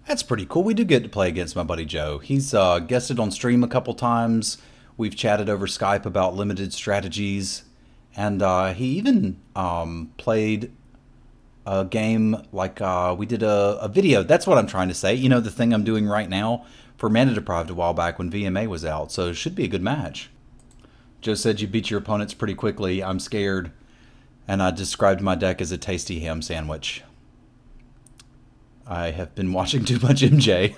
That's pretty cool. We do get to play against my buddy Joe. He's guested on stream a couple times. We've chatted over Skype about limited strategies. And he even played a game like we did a video. That's what I'm trying to say. You know, the thing I'm doing right now for Mana Deprived a while back when VMA was out. So it should be a good match. Joe said you beat your opponents pretty quickly. I'm scared. And I described my deck as a tasty ham sandwich. I have been watching too much MJ.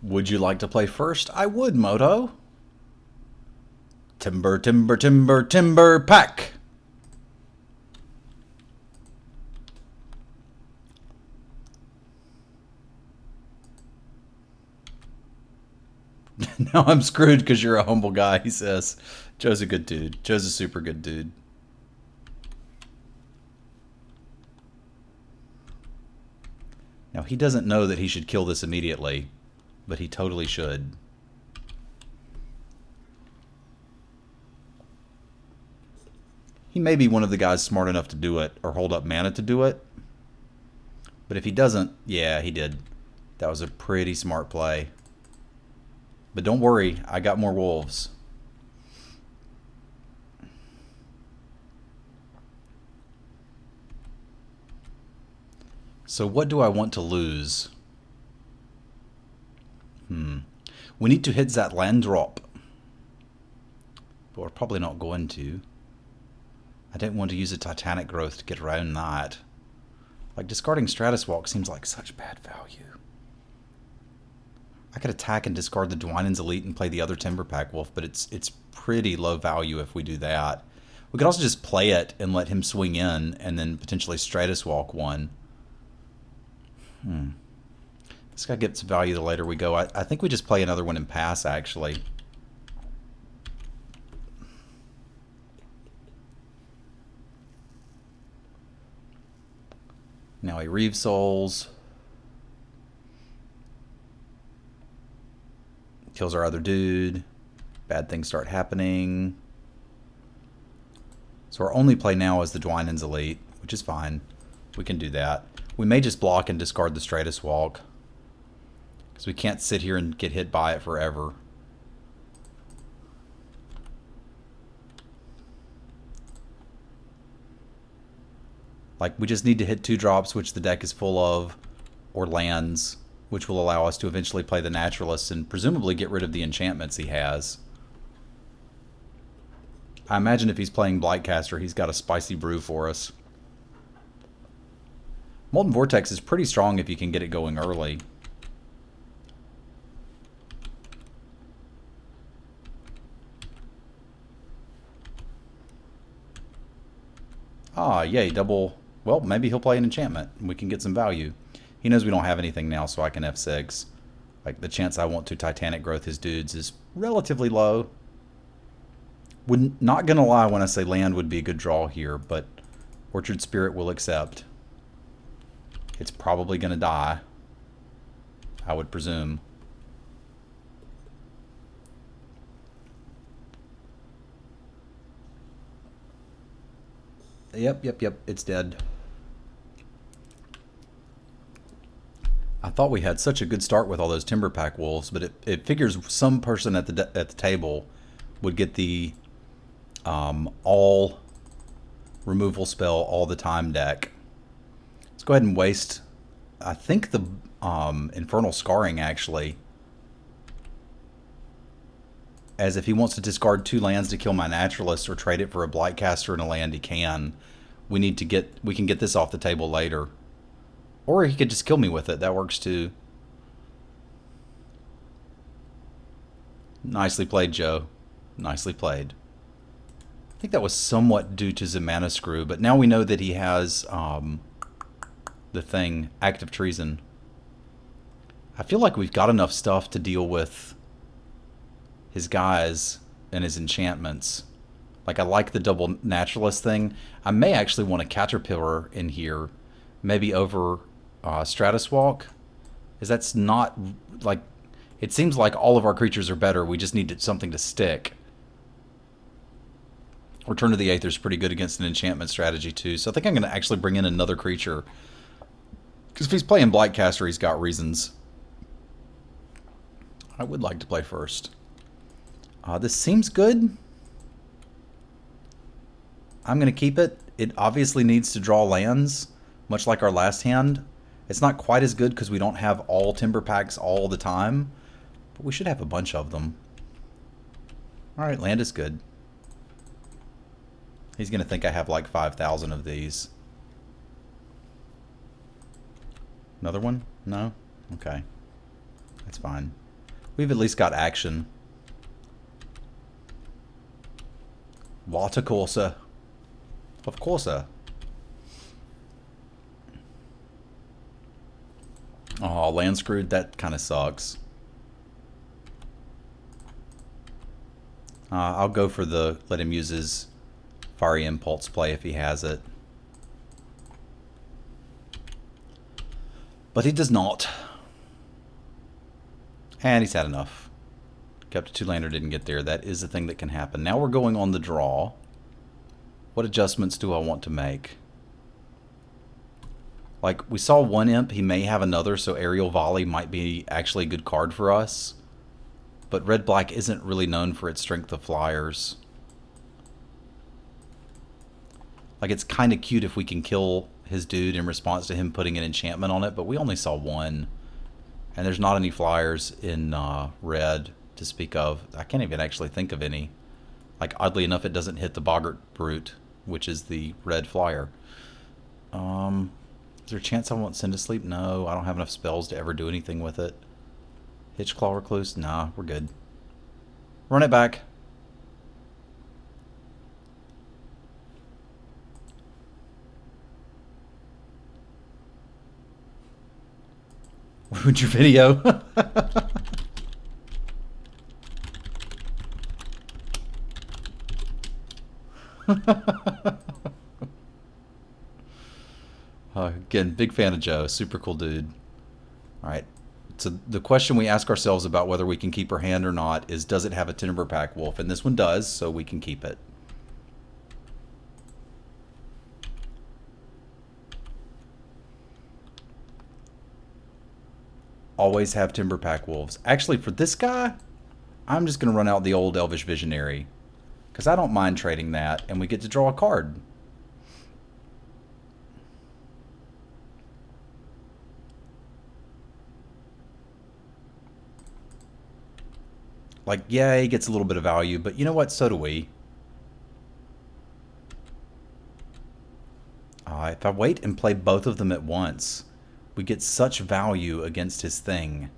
Would you like to play first? I would, Moto. Timber, timber, timber, timber, pack! Now I'm screwed because you're a humble guy, he says. Joe's a good dude. Joe's a super good dude. Now, he doesn't know that he should kill this immediately, but he totally should. He may be one of the guys smart enough to do it or hold up mana to do it. But if he doesn't, yeah, he did. That was a pretty smart play. But don't worry, I got more wolves. So what do I want to lose? We need to hit that land drop. But we're probably not going to. I don't want to use a Titanic Growth to get around that. Like, discarding Stratus Walk seems like such bad value. I could attack and discard the Dwynen's Elite and play the other Timberpack Wolf, but it's pretty low value if we do that. We could also just play it and let him swing in and then potentially Stratus Walk one. This guy gets value the later we go. I think we just play another one and pass, actually. Now he Reave Souls. Kills our other dude. Bad things start happening. So our only play now is the Dwynen's Elite, which is fine. We can do that. We may just block and discard the Stratus Walk, because we can't sit here and get hit by it forever. Like, we just need to hit 2 drops, which the deck is full of, or lands, which will allow us to eventually play the Naturalists and presumably get rid of the enchantments he has. I imagine if he's playing Blightcaster, he's got a spicy brew for us. Molten Vortex is pretty strong if you can get it going early. Ah, yay, double. Well, maybe he'll play an enchantment and we can get some value. He knows we don't have anything now, so I can F6. Like, the chance I want to Titanic Growth his dudes is relatively low. Not gonna lie when I say land would be a good draw here, but Orchard Spirit will accept. It's probably gonna die, I would presume. Yep, it's dead. I thought we had such a good start with all those Timberpack Wolves, but it figures some person at the table would get the all removal spell all the time deck. Let's go ahead and waste, I think, the Infernal Scarring, actually. As if he wants to discard 2 lands to kill my Naturalist or trade it for a Blightcaster and a land, he can. We can get this off the table later. Or he could just kill me with it. That works too. Nicely played, Joe. Nicely played. I think that was somewhat due to Zamana Screw, but now we know that he has the thing, Act of Treason. I feel like we've got enough stuff to deal with his guys and his enchantments. Like, I like the double Naturalist thing. I may actually want a Caterpillar in here, maybe over Stratus Walk. Because that's not, like, it seems like all of our creatures are better. We just need something to stick. Return to the Aether is pretty good against an enchantment strategy too. So I think I'm going to actually bring in another creature. Because if he's playing Blightcaster, he's got reasons. I would like to play first. This seems good. I'm going to keep it. It obviously needs to draw lands, much like our last hand. It's not quite as good because we don't have all timber packs all the time, but we should have a bunch of them. Alright, land is good. He's going to think I have like 5,000 of these. Another one? No? Okay. That's fine. We've at least got action. Watercourser. Of course. Oh, land screwed? That kind of sucks. I'll go for the let him use his Fiery Impulse play if he has it. But he does not. And he's had enough. Kept a two-lander, didn't get there. That is a thing that can happen. Now we're going on the draw. What adjustments do I want to make? Like, we saw one imp. He may have another, so Aerial Volley might be actually a good card for us. But red-black isn't really known for its strength of flyers. Like, it's kind of cute if we can kill his dude in response to him putting an enchantment on it, but we only saw one. And there's not any flyers in red to speak of. I can't even actually think of any. Like, oddly enough, it doesn't hit the Boggart Brute, which is the red flyer. Is there a chance I won't Send to Sleep? No, I don't have enough spells to ever do anything with it. Hitchclaw Recluse? Nah, we're good. Run it back. Ruined your video. Again, big fan of Joe. Super cool dude. Alright. So the question we ask ourselves about whether we can keep our hand or not is, does it have a Timberpack Wolf? And this one does, so we can keep it. Always have Timberpack Wolves. Actually, for this guy, I'm just going to run out the old Elvish Visionary. Because I don't mind trading that, and we get to draw a card. Like, yeah, he gets a little bit of value, but you know what? So do we. If I wait and play both of them at once, we get such value against his thing.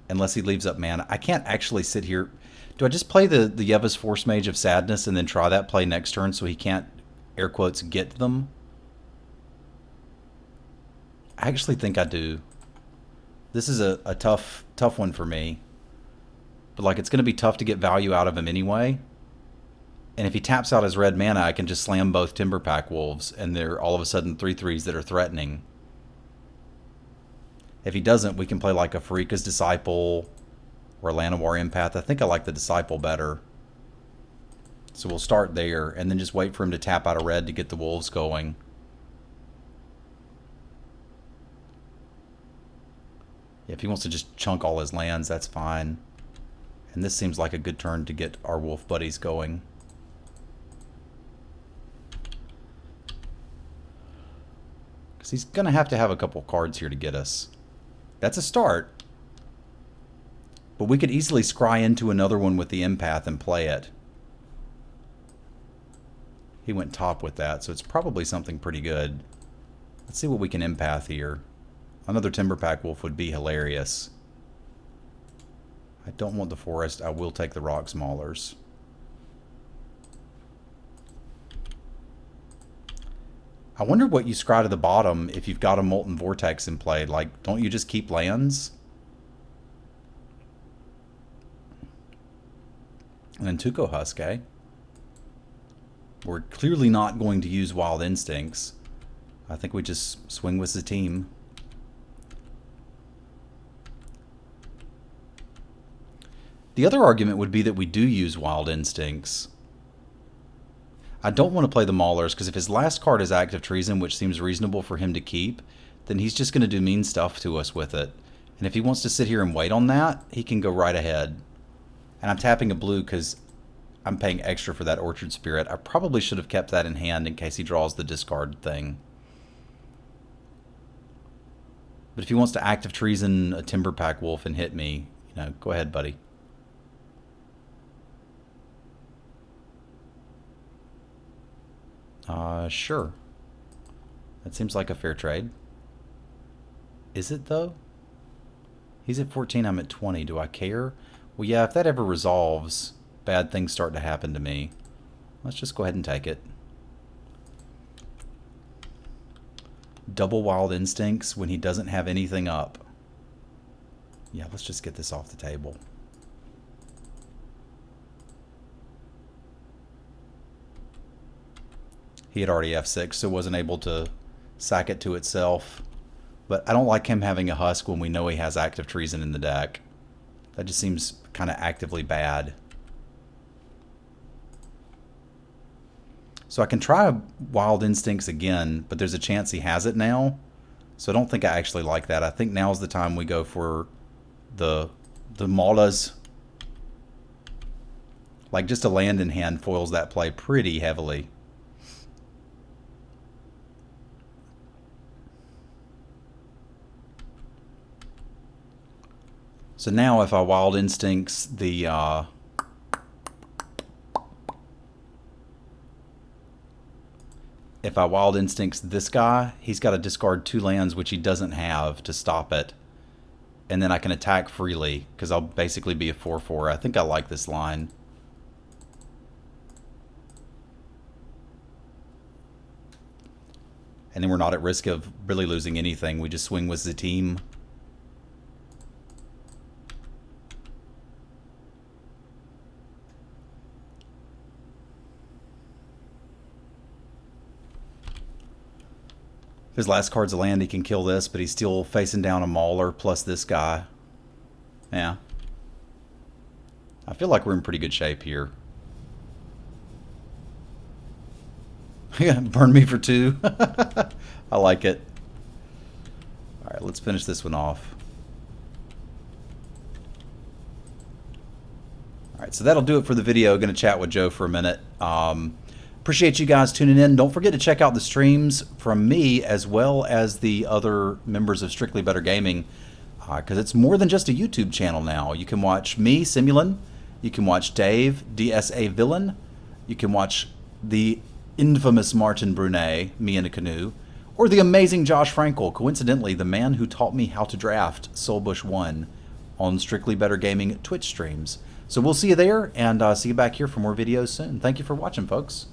Unless he leaves up mana. I can't actually sit here. Do I just play the Yeva's Force Mage of Sadness and then try that play next turn so he can't, air quotes, get them? I actually think I do. This is a tough one for me. But like, it's going to be tough to get value out of him anyway. And if he taps out his red mana, I can just slam both Timberpack Wolves, and they're all of a sudden 3/3s that are threatening. If he doesn't, we can play like a Pharika's Disciple or a Llanowar Empath. I think I like the Disciple better. So we'll start there, and then just wait for him to tap out a red to get the Wolves going. If he wants to just chunk all his lands, that's fine. And this seems like a good turn to get our wolf buddies going. Because he's going to have a couple cards here to get us. That's a start. But we could easily scry into another one with the Empath and play it. He went top with that, so it's probably something pretty good. Let's see what we can Empath here. Another Timberpack Wolf would be hilarious. I don't want the forest. I will take the Rock's Maulers. I wonder what you scry to the bottom if you've got a Molten Vortex in play. Like, don't you just keep lands? And then Tuco Husk, eh? We're clearly not going to use Wild Instincts. I think we just swing with the team. The other argument would be that we do use Wild Instincts. I don't want to play the Maulers, because if his last card is Act of Treason, which seems reasonable for him to keep, then he's just going to do mean stuff to us with it. And if he wants to sit here and wait on that, he can go right ahead. And I'm tapping a blue because I'm paying extra for that Orchard Spirit. I probably should have kept that in hand in case he draws the discard thing. But if he wants to Active Treason a Timberpack Wolf and hit me, you know, go ahead, buddy. Sure. That seems like a fair trade. Is it, though? He's at 14, I'm at 20. Do I care? Well, yeah, if that ever resolves, bad things start to happen to me. Let's just go ahead and take it. Double Wild Instincts when he doesn't have anything up. Yeah, let's just get this off the table. He had already F6, so wasn't able to sack it to itself. But I don't like him having a Husk when we know he has Active Treason in the deck. That just seems kind of actively bad. So I can try Wild Instincts again, but there's a chance he has it now. So I don't think I actually like that. I think now's the time we go for the Maltas. Like, just a land in hand foils that play pretty heavily. So now if I Wild Instincts the if I Wild Instincts this guy, he's got to discard 2 lands which he doesn't have to stop it. And then I can attack freely because I'll basically be a 4/4. I think I like this line. And then we're not at risk of really losing anything. We just swing with the team. If his last card's a land, he can kill this, but he's still facing down a Mauler plus this guy. Yeah. I feel like we're in pretty good shape here. Burn me for 2. I like it. Alright, let's finish this one off. Alright, so that'll do it for the video. Going to chat with Joe for a minute. Appreciate you guys tuning in. Don't forget to check out the streams from me as well as the other members of Strictly Better Gaming, because it's more than just a YouTube channel now. You can watch me, Simulan. You can watch Dave, DSA Villain. You can watch the infamous Martin Brunet, me in a canoe, or the amazing Josh Frankel, coincidentally the man who taught me how to draft Soulbush 1 on Strictly Better Gaming Twitch streams. So we'll see you there, and see you back here for more videos soon. Thank you for watching, folks.